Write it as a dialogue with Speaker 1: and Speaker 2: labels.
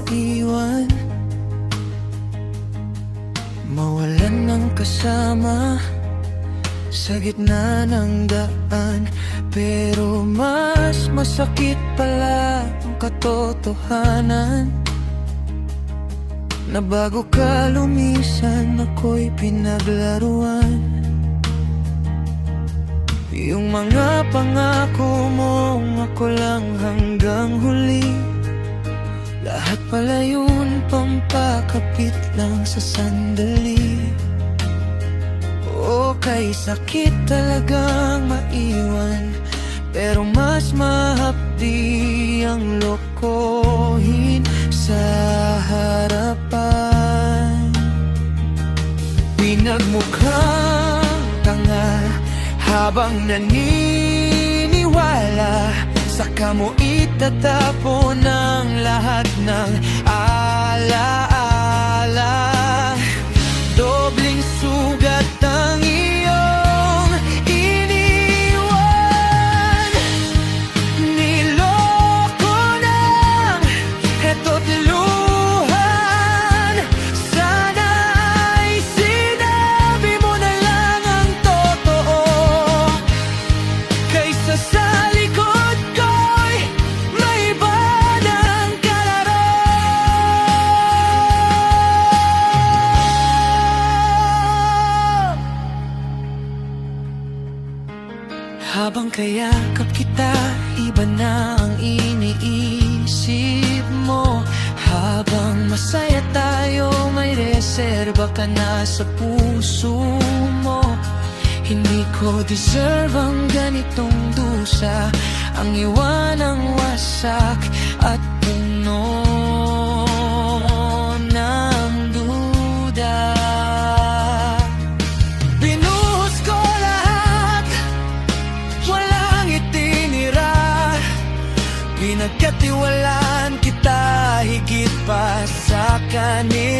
Speaker 1: maiwan, mawalan ng kasama sa gitna ng daan. Pero mas masakit pala ang katotohanan, na bago ka lumisan, ako'y pinaglaruan. Yung mga pangako mong ako lang hanggang huli, lahat pala yun pampakapit lang sa sandali. O kay sakit talagang maiwan, pero mas mahapdi ang lokohin sa harapan. Pinagmukhang tanga habang naniniwala, saka mo itatapon ang lahat ng alaala. Dobling sugat ang iyong iniwan, niloko ng eto't luhan. Sana'y sinabi mo na lang ang totoo, kaysa sa likod ko'y may iba ng kalaro. Habang kayakap kita, iba na ang iniisip mo. Habang masaya tayo, may reserba ka na sa puso mo. Hindi ko deserve ang ganitong dusa, ang iwanang wasak at puno ng duda. Binuhos ko lahat, walang itinira. Pinagkatiwalaan kita higit pa sa kanila.